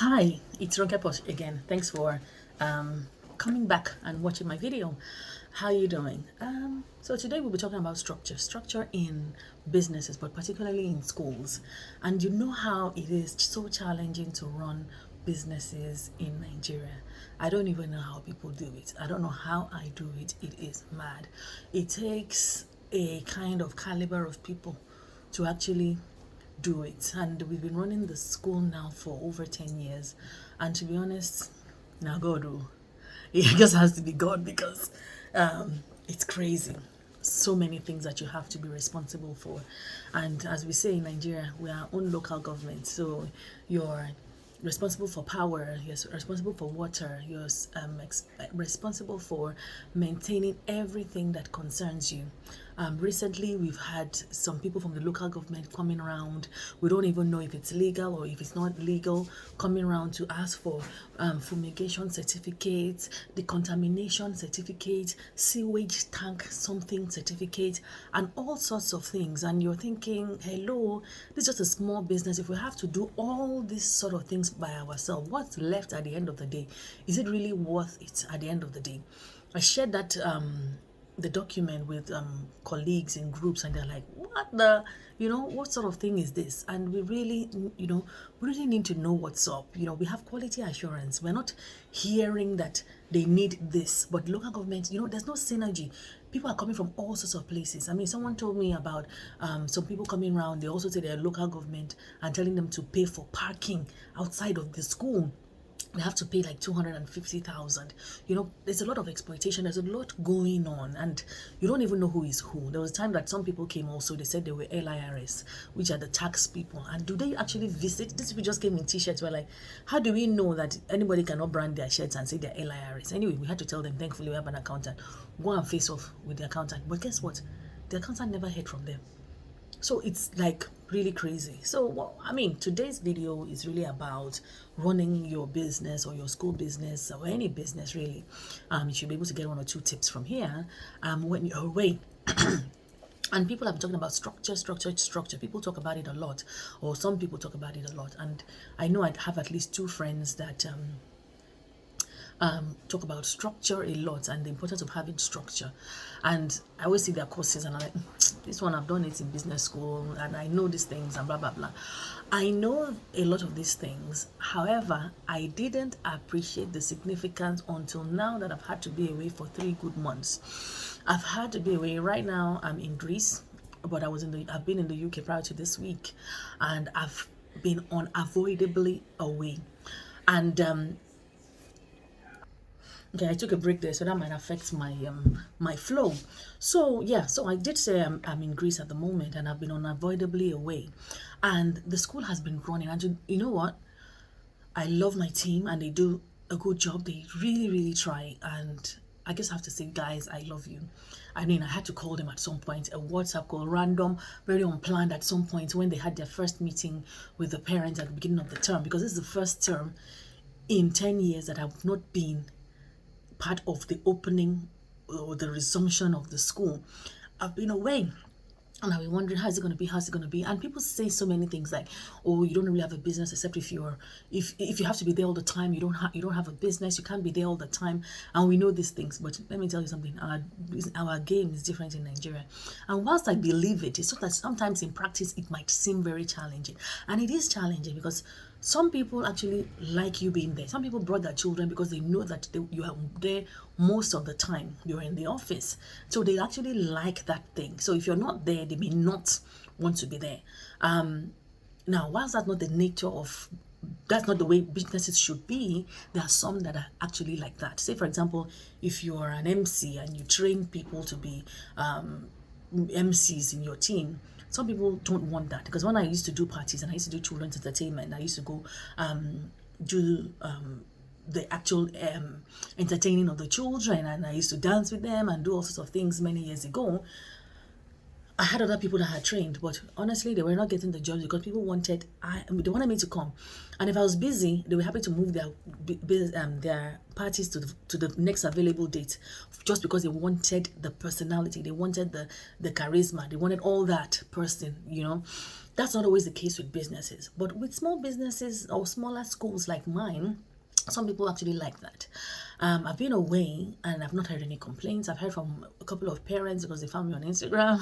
Hi, it's RonkePosh again. Thanks for coming back and watching my video. How are you doing? So today we'll be talking about structure in businesses, but particularly in schools. And you know how it is so challenging to run businesses in Nigeria. I don't even know how people do it. I don't know how I do it. It is mad. It takes a kind of caliber of people to actually do it. And we've been running the school now for over 10 years. And to be honest, now God, oh, it just has to be God because it's crazy. So many things that you have to be responsible for. And as we say in Nigeria, we are our own local government. So you're responsible for power, you're responsible for water, you're responsible for maintaining everything that concerns you. Recently, we've had some people from the local government coming around. We don't even know if it's legal or if it's not legal, coming around to ask for fumigation certificates, decontamination certificate, sewage tank something certificate, and all sorts of things. And you're thinking, hello, this is just a small business. If we have to do all these sort of things by ourselves, what's left at the end of the day? Is it really worth it at the end of the day? I shared that the document with colleagues in groups, and they're like, what the, what sort of thing is this? And we really, we really need to know what's up. We have quality assurance. We're not hearing that they need this, but local government, there's no synergy. People are coming from all sorts of places. I mean, someone told me about some people coming around. They also say they're local government and telling them to pay for parking outside of the school. They have to pay like 250,000. There's a lot of exploitation. There's a lot going on, and you don't even know who is who. There was a time that some people came also. They said they were LIRS, which are the tax people. And do they actually visit? These people just came in t-shirts. We're like, how do we know that anybody cannot brand their shirts and say they're LIRS? Anyway, we had to tell them, thankfully we have an accountant. Go and face off with the accountant. But guess what? The accountant never heard from them. So it's like really crazy. So, well, I mean, today's video is really about running your business or your school business or any business really. You should be able to get one or two tips from here when you're away. And people have been talking about structure. People talk about it a lot, or some people talk about it a lot. And I know I have at least two friends that talk about structure a lot and the importance of having structure. And I always see their courses and I'm like, this one I've done it in business school and I know these things and blah blah blah. I know a lot of these things. However, I didn't appreciate the significance until now that I've had to be away for 3 good months. I've had to be away. Right now I'm in Greece, but I've been in the UK prior to this week, and I've been unavoidably away. And okay, I took a break there, so that might affect my my flow. So yeah, so I did say I'm in Greece at the moment, and I've been unavoidably away, and the school has been running. And you know what? I love my team, and they do a good job. They really, really try, and I just have to say, guys, I love you. I mean, I had to call them at some point, a WhatsApp call, random, very unplanned at some point when they had their first meeting with the parents at the beginning of the term, because this is the first term in 10 years that I've not been part of the opening or the resumption of the school. I've been away, and I've been wondering, how's it going to be, and people say so many things like, oh, you don't really have a business except if you have to be there all the time. You don't have a business, you can't be there all the time. And we know these things, but let me tell you something, our game is different in Nigeria. And whilst I believe it's so that sometimes in practice it might seem very challenging, and it is challenging because some people actually like you being there. Some people brought their children because they know that you are there most of the time. You're in the office. So they actually like that thing. So if you're not there, they may not want to be there. Now, whilst that's not the nature of, that's not the way businesses should be, there are some that are actually like that. Say, for example, if you're an MC and you train people to be MCs in your team, some people don't want that. Because when I used to do parties and I used to do children's entertainment, I used to go do the actual entertaining of the children, and I used to dance with them and do all sorts of things many years ago. I had other people that had trained, but honestly, they were not getting the jobs because people they wanted me to come, and if I was busy, they were happy to move their parties to the next available date, just because they wanted the personality, they wanted the charisma, they wanted all that person, That's not always the case with businesses, but with small businesses or smaller schools like mine, some people actually like that. I've been away and I've not heard any complaints. I've heard from a couple of parents because they found me on Instagram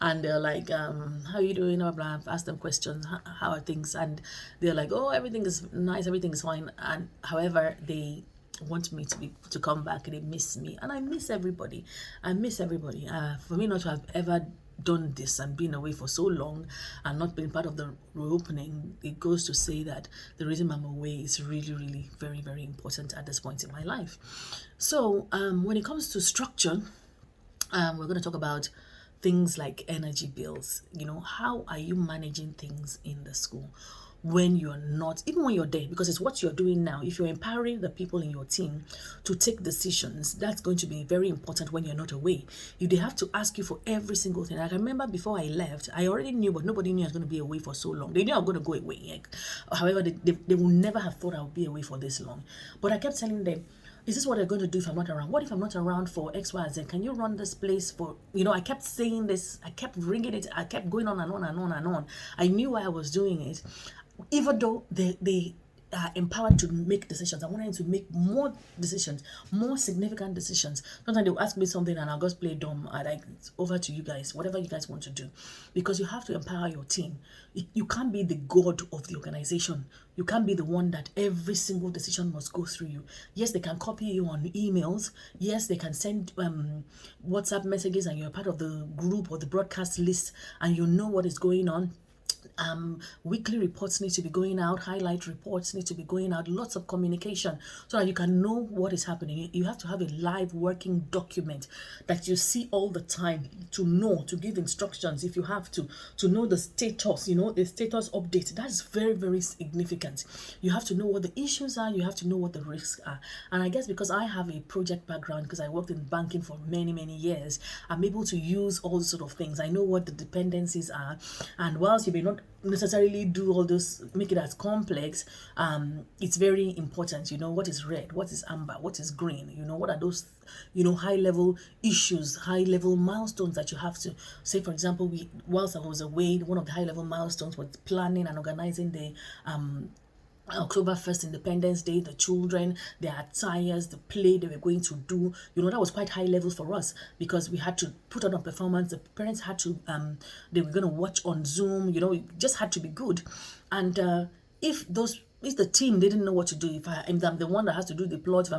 and they're like, how are you doing? Blah, blah. I've asked them questions, how are things? And they're like, oh, everything is nice, everything is fine. And however, they want me to come back. They miss me, and I miss everybody. I miss everybody. For me not to have ever done this and been away for so long and not being part of the reopening, it goes to say that the reason I'm away is really, really very, very important at this point in my life. So when it comes to structure, we're going to talk about things like energy bills. How are you managing things in the school when you're not, even when you're there, because it's what you're doing now. If you're empowering the people in your team to take decisions, that's going to be very important when you're not away. If they have to ask you for every single thing, I remember before I left, I already knew, but nobody knew I was going to be away for so long. They knew I was going to go away. However, they will never have thought I would be away for this long. But I kept telling them, is this what they're going to do if I'm not around? What if I'm not around for X, Y, Z? Can you run this place for, I kept saying this, I kept ringing it, I kept going on and on and on and on. I knew why I was doing it. Even though they are empowered to make decisions, I wanted them to make more decisions, more significant decisions. Sometimes they'll ask me something and I'll just play dumb. It's over to you guys, whatever you guys want to do. Because you have to empower your team. You can't be the god of the organization. You can't be the one that every single decision must go through you. Yes, they can copy you on emails. Yes, they can send WhatsApp messages and you're part of the group or the broadcast list and you know what is going on. Weekly reports need to be going out, highlight reports need to be going out, lots of communication so that you can know what is happening. You have to have a live working document that you see all the time to know, to give instructions if you have to know the status, the status update. That's very, very significant. You have to know what the issues are, you have to know what the risks are. And I guess because I have a project background, because I worked in banking for many, many years, I'm able to use all sort of things. I know what the dependencies are, and whilst you may not necessarily do all those, make it as complex, it's very important. What is red, what is amber, what is green, what are those high level issues, high level milestones that you have to say. For example, whilst I was away, one of the high level milestones was planning and organizing the October 1st, Independence Day, the children, their attires, the play they were going to do. That was quite high level for us because we had to put on a performance. The parents had to, they were going to watch on Zoom, it just had to be good. And if the team didn't know what to do, if I'm the one that has to do the plot,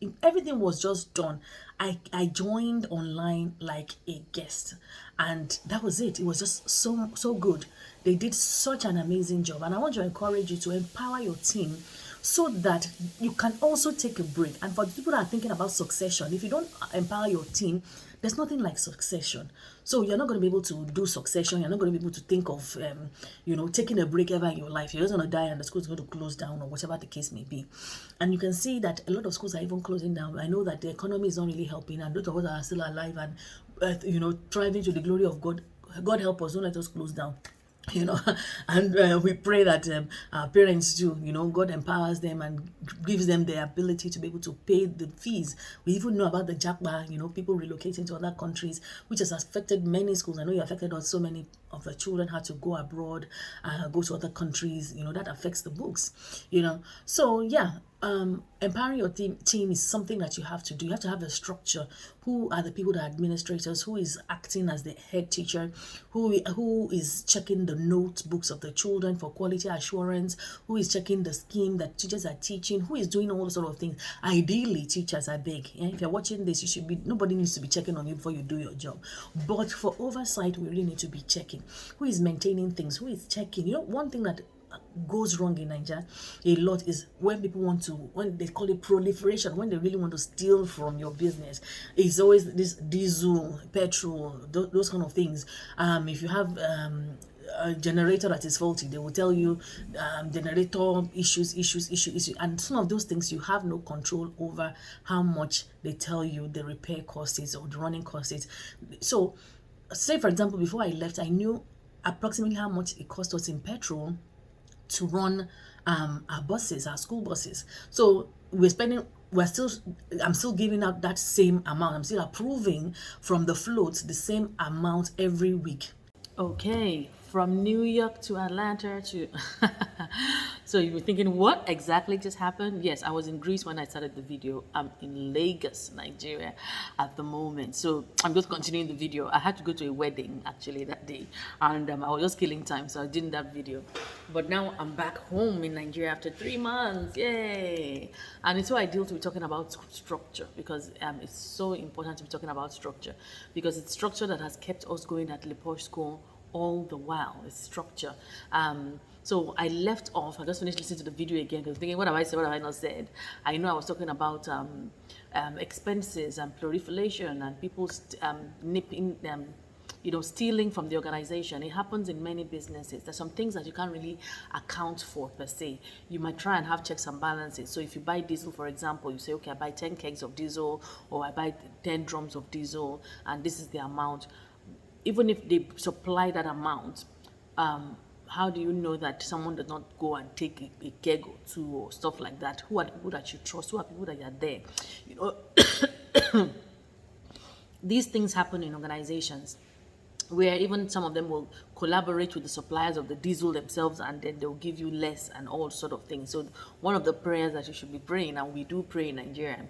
if everything was just done, I joined online like a guest, and that was it. It was just so good. They did such an amazing job, and I want to encourage you to empower your team so that you can also take a break. And for the people that are thinking about succession, if you don't empower your team, there's nothing like succession. So you're not going to be able to do succession. You're not going to be able to think of, taking a break ever in your life. You're just going to die and the school is going to close down or whatever the case may be. And you can see that a lot of schools are even closing down. I know that the economy is not really helping, and a lot of us are still alive and, thriving to the glory of God. God help us, don't let us close down. And we pray that our parents do, God empowers them and gives them the ability to be able to pay the fees. We even know about the JAPA, people relocating to other countries, which has affected many schools. I know you affected us. So many of the children had to go abroad, go to other countries, that affects the books, So yeah, empowering your team is something that you have to do. You have to have a structure. Who are the people, the administrators? Who is acting as the head teacher? Who is checking the notebooks of the children for quality assurance? Who is checking the scheme that teachers are teaching? Who is doing all sort of things? Ideally, teachers, I beg. If you're watching this, nobody needs to be checking on you before you do your job. But for oversight, we really need to be checking. Who is maintaining things? Who is checking? One thing that goes wrong in Nigeria a lot is when people when they call it proliferation, when they really want to steal from your business. It's always this diesel, petrol, those kind of things. If you have a generator that is faulty, they will tell you generator issues, and some of those things you have no control over how much they tell you the repair cost is or the running cost is. So say for example, before I left, I knew approximately how much it cost us in petrol to run our buses, our school buses. So I'm still giving out that same amount. I'm still approving from the floats the same amount every week. Okay, from New York to Atlanta to. So you were thinking, what exactly just happened? Yes, I was in Greece when I started the video. I'm in Lagos, Nigeria at the moment. So I'm just continuing the video. I had to go to a wedding actually that day, and I was just killing time, so I didn't that video. But now I'm back home in Nigeria after 3 months. Yay! And it's so ideal to be talking about structure because it's so important to be talking about structure because it's structure that has kept us going at RonkePosh school all the while. It's structure. So I left off. I just finished listening to the video again because thinking, what have I said? What have I not said? I know I was talking about expenses and proliferation and people nipping stealing from the organization. It happens in many businesses. There's some things that you can't really account for per se. You might try and have checks and balances. So if you buy diesel, for example, you say, okay, I buy 10 kegs of diesel or I buy 10 drums of diesel and this is the amount. Even if they supply that amount, how do you know that someone does not go and take a keg or two or stuff like that? Who are the people that you trust? Who are people that are there? These things happen in organizations where even some of them will collaborate with the suppliers of the diesel themselves and then they'll give you less and all sort of things. So one of the prayers that you should be praying, and we do pray in Nigeria,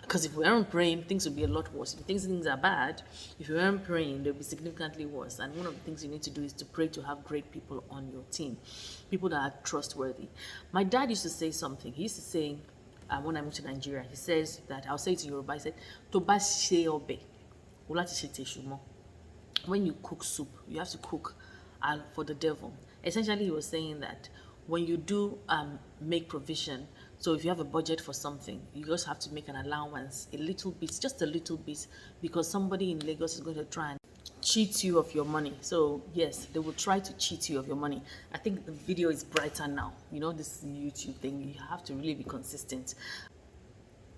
because if we aren't praying, things will be a lot worse. If things are bad, if you aren't praying, they'll be significantly worse. And one of the things you need to do is to pray to have great people on your team, people that are trustworthy. My dad used to say something. He used to say, when I moved to Nigeria, he says that, I'll say it in Yoruba, he said, "Toba se obe, ulati se teshumo." When you cook soup, you have to cook for the devil. Essentially, he was saying that when you do make provision, so if you have a budget for something, you just have to make an allowance, a little bit, just a little bit, because somebody in Lagos is going to try and cheat you of your money. So yes, they will try to cheat you of your money. I think the video is brighter now. This YouTube thing, you have to really be consistent.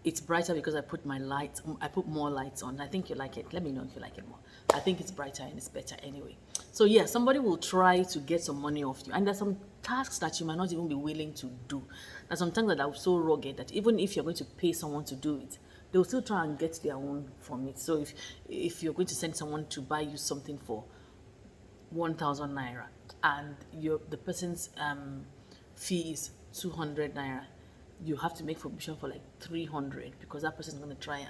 It's brighter because I put more lights on. I think you like it. Let me know if you like it more. I think it's brighter and it's better anyway. So yeah, somebody will try to get some money off you. And there's some tasks that you might not even be willing to do. There's some things that are so rugged that even if you're going to pay someone to do it, they'll still try and get their own from it. So if you're going to send someone to buy you something for 1,000 naira and the person's fee is 200 naira, you have to make provision for like 300 because that person is going to try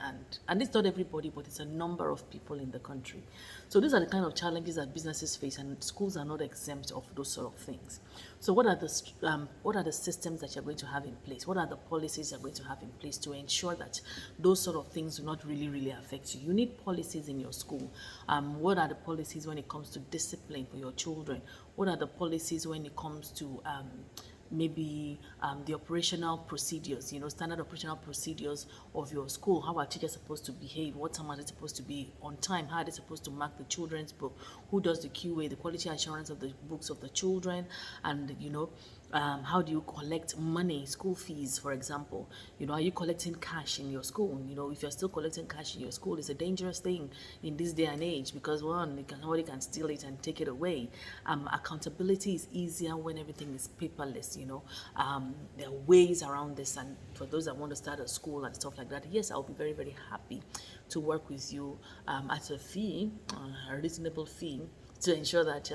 and it's not everybody, but it's a number of people in the country. So these are the kind of challenges that businesses face, and schools are not exempt of those sort of things. So what are the systems that you're going to have in place? What are the policies you're going to have in place to ensure that those sort of things do not really affect you? You need policies in your school. What are the policies when it comes to discipline for your children? What are the policies when it comes to maybe the operational procedures, standard operational procedures of your school? How are teachers supposed to behave? What time are they supposed to be on time? How are they supposed to mark the children's book? Who does the QA, the quality assurance of the books of the children? And how do you collect money, school fees, for example? Are you collecting cash in your school? If you're still collecting cash in your school, it's a dangerous thing in this day and age because somebody can steal it and take it away. Accountability is easier when everything is paperless. There are ways around this, and for those that want to start a school and stuff like that, yes, I'll be very, very happy to work with you at a fee, a reasonable fee, to ensure that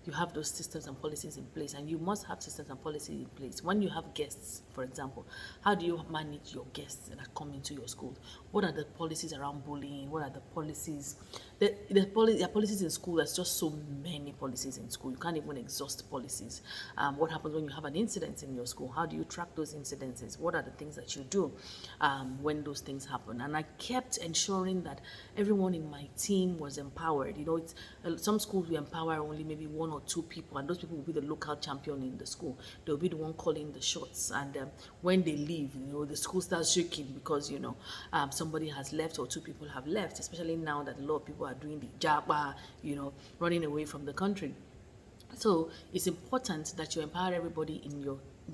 you have those systems and policies in place. And you must have systems and policies in place. When you have guests, for example, how do you manage your guests that come into your school? What are the policies around bullying? What are the policies? There are policies in school. There's just so many policies in school. You can't even exhaust policies. What happens when you have an incident in your school? How do you track those incidences? What are the things that you do when those things happen? And I kept ensuring that everyone in my team was empowered. Some schools we empower only maybe one or two people, and those people will be the local champion in the school. They'll be the one calling the shots, and when they leave, the school starts shaking because somebody has left or two people have left, especially now that a lot of people are doing the jabba, running away from the country. So it's important that you empower everybody in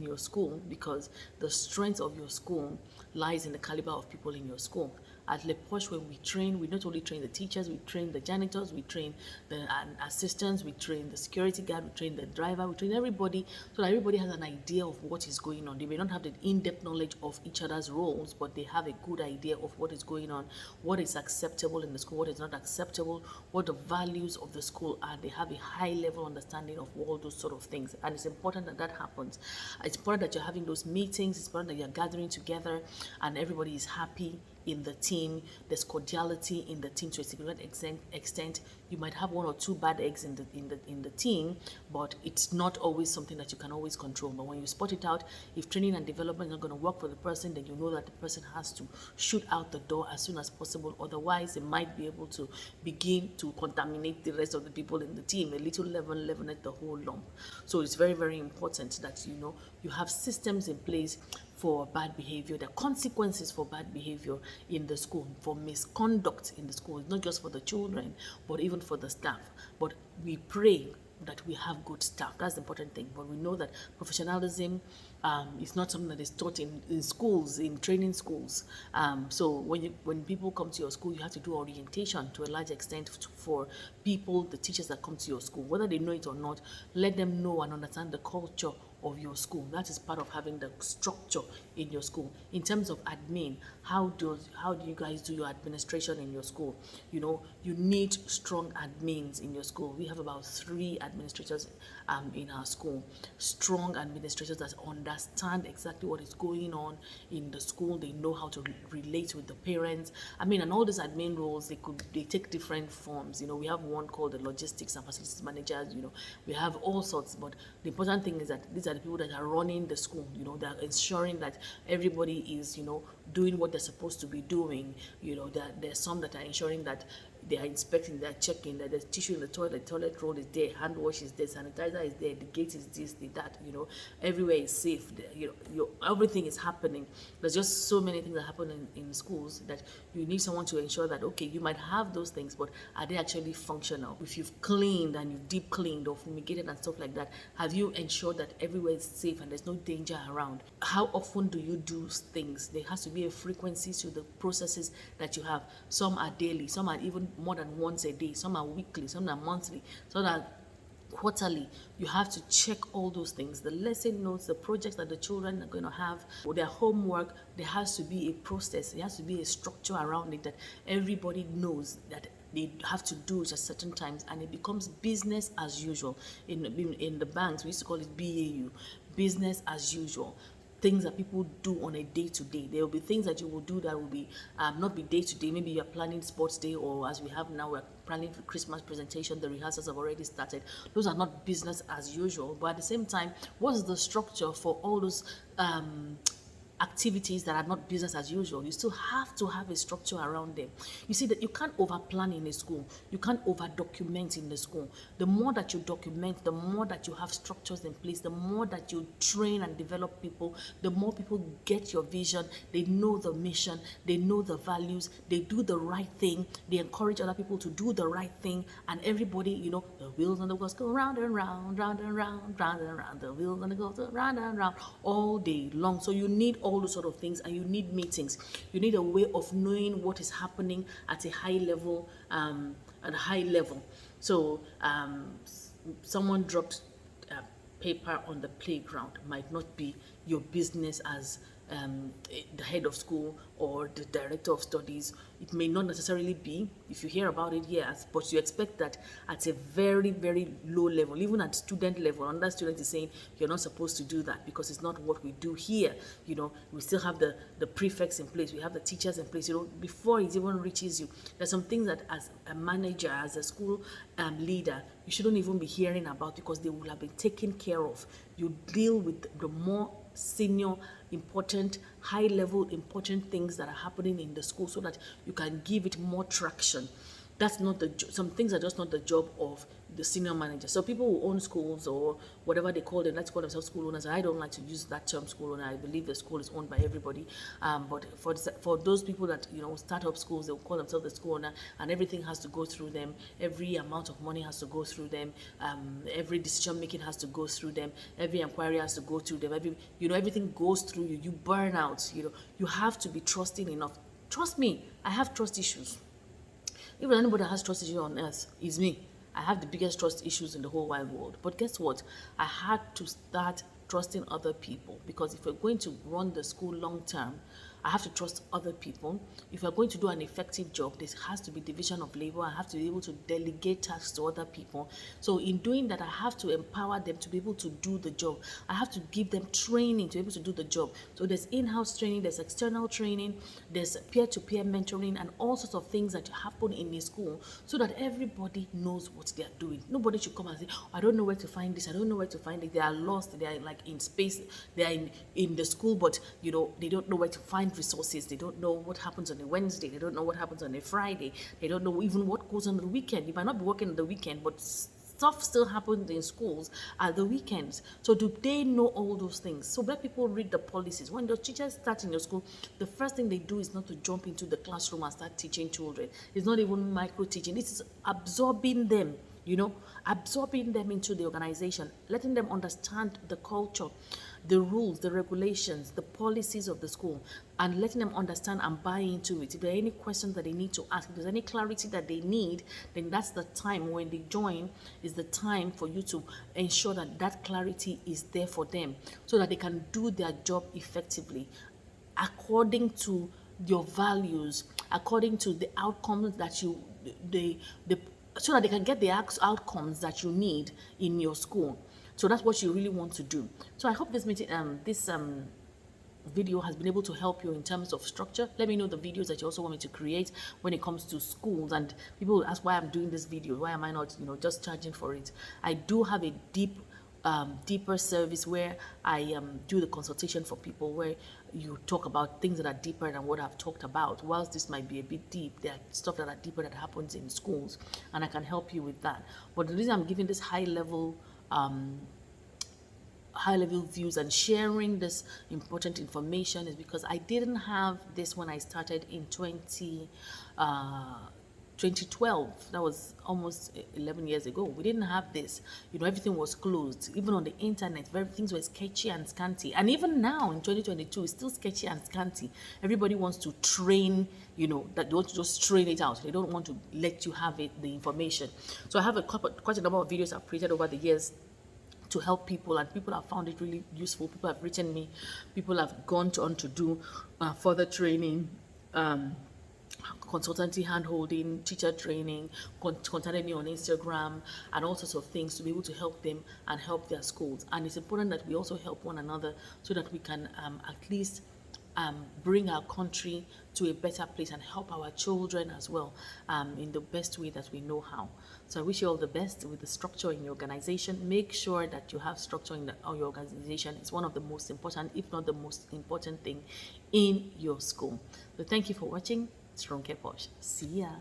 your school, because the strength of your school lies in the caliber of people in your school. At Le Posh, when we train, we not only train the teachers, we train the janitors, we train the assistants, we train the security guard, we train the driver, we train everybody, so that everybody has an idea of what is going on. They may not have the in-depth knowledge of each other's roles, but they have a good idea of what is going on, what is acceptable in the school, what is not acceptable, what the values of the school are. They have a high level understanding of all those sort of things, and it's important that that happens. It's important that you're having those meetings. It's important that you're gathering together and everybody is happy in the team. There's cordiality in the team to a significant extent. You might have one or two bad eggs in the team, but it's not always something that you can always control. But when you spot it out, if training and development is not going to work for the person, then you know that the person has to shoot out the door as soon as possible. Otherwise, they might be able to begin to contaminate the rest of the people in the team. A little leaven at the whole lump. So it's very, very important that you have systems in place for bad behavior. There are consequences for bad behavior in the school, for misconduct in the school, not just for the children, but even for the staff. But we pray that we have good staff. That's the important thing. But we know that professionalism is not something that is taught in schools, in training schools. So when people come to your school, you have to do orientation to a large extent for people, the teachers that come to your school. Whether they know it or not, let them know and understand the culture of your school. That is part of having the structure in your school. In terms of admin, how do you guys do your administration in your school? You need strong admins in your school. We have about 3 administrators in our school. Strong administrators that understand exactly what is going on in the school. They know how to relate with the parents. And all these admin roles, they take different forms. We have one called the logistics and facilities managers. We have all sorts. But the important thing is that these are the people that are running the school. They're ensuring that everybody is doing what they're supposed to be doing. There's some that are ensuring that they are inspecting, they're checking that there's tissue in the toilet roll is there, hand wash is there, sanitizer is there, the gate is this, that, everywhere is safe. Everything is happening. There's just so many things that happen in schools that you need someone to ensure that, okay, you might have those things, but are they actually functional? If you've cleaned and you've deep cleaned or fumigated and stuff like that, have you ensured that everywhere is safe and there's no danger around? How often do you do things? There has to be a frequency to the processes that you have. Some are daily, some are even more than once a day, some are weekly, some are monthly, some are quarterly. You have to check all those things, the lesson notes, the projects that the children are going to have, or their homework. There has to be a process, there has to be a structure around it that everybody knows that they have to do it at certain times, and it becomes business as usual. In the banks, we used to call it BAU, business as usual. Things that people do on a day-to-day. There will be things that you will do that will be not be day-to-day. Maybe you're planning sports day, or as we have now, we're planning for Christmas presentation. The rehearsals have already started. Those are not business as usual. But at the same time, what is the structure for all those activities that are not business as usual? You still have to have a structure around them. You see that you can't over plan in a school. You can't over document in the school. The more that you document, the more that you have structures in place, the more that you train and develop people, the more people get your vision. They know the mission, they know the values, they do the right thing, they encourage other people to do the right thing, and everybody, the wheels on the bus go round and round, round and round, round and round. The wheels on the bus go round and round all day long. So you need all those sort of things, and you need meetings. You need a way of knowing what is happening at a high level. So someone dropped paper on the playground might not be your business as the head of school or the director of studies. It may not necessarily be. If you hear about it, yes, but you expect that at a very, very low level, even at student level. Another student is saying you're not supposed to do that because it's not what we do here. We still have the prefects in place, we have the teachers in place. Before it even reaches you, there's some things that as a manager, as a school leader, you shouldn't even be hearing about, because they will have been taken care of. You deal with the more senior, important, high level important things that are happening in the school, so that you can give it more traction. That's not some things are just not the job of the senior manager. So people who own schools, or whatever they call them, let's call themselves school owners. I don't like to use that term, school owner. I believe the school is owned by everybody. But for those people that start up schools, they will call themselves the school owner, and everything has to go through them. Every amount of money has to go through them. Every decision making has to go through them. Every inquiry has to go through them. Everything goes through you. You burn out. You have to be trusting enough Trust me, I have trust issues. If anybody has trust issues on earth, is me. I have the biggest trust issues in the whole wide world. But guess what? I had to start trusting other people, because if we're going to run the school long term, I have to trust other people. If we're going to do an effective job, there has to be division of labor. I have to be able to delegate tasks to other people. So in doing that, I have to empower them to be able to do the job. I have to give them training to be able to do the job. So there's in-house training, there's external training, there's peer-to-peer mentoring, and all sorts of things that happen in a school, so that everybody knows what they are doing. Nobody should come and say, oh, I don't know where to find this, I don't know where to find it. They are lost, they are like in space, they are in the school, but they don't know where to find resources. They don't know what happens on a Wednesday, they don't know what happens on a Friday, they don't know even what goes on the weekend. You might not be working on the weekend, but stuff still happens in schools at the weekends. So do they know all those things? So let people read the policies. When the teachers start in your school, the first thing they do is not to jump into the classroom and start teaching children. It's not even micro teaching. It's absorbing them, absorbing them into the organization, letting them understand the culture, the rules, the regulations, the policies of the school, and letting them understand and buy into it. If there are any questions that they need to ask, if there's any clarity that they need, then that's the time when they join, is the time for you to ensure that that clarity is there for them, so that they can do their job effectively according to your values, according to the outcomes that so that they can get the outcomes that you need in your school. So that's what you really want to do. So I hope this video has been able to help you in terms of structure. Let me know the videos that you also want me to create when it comes to schools. And people will ask why I'm doing this video. Why am I not, just charging for it? I do have a deeper service where I do the consultation for people, where you talk about things that are deeper than what I've talked about. Whilst this might be a bit deep, there are stuff that are deeper that happens in schools, and I can help you with that. But the reason I'm giving this high level views and sharing this important information is because I didn't have this when I started in 2012. That was almost 11 years ago. We didn't have this. Everything was closed. Even on the internet, things were sketchy and scanty. And even now in 2022, it's still sketchy and scanty. Everybody wants to train, that they want to just train it out. They don't want to let you have the information. So I have quite a number of videos I've created over the years to help people, and people have found it really useful. People have written me, people have gone on to do further training, consultancy, hand-holding, teacher training, contacted me on Instagram, and all sorts of things to be able to help them and help their schools. And it's important that we also help one another, so that we can at least bring our country to a better place and help our children as well, in the best way that we know how. So I wish you all the best with the structure in your organization. Make sure that you have structure in your organization. It's one of the most important, if not the most important thing in your school. So thank you for watching. It's RonkePosh. See ya.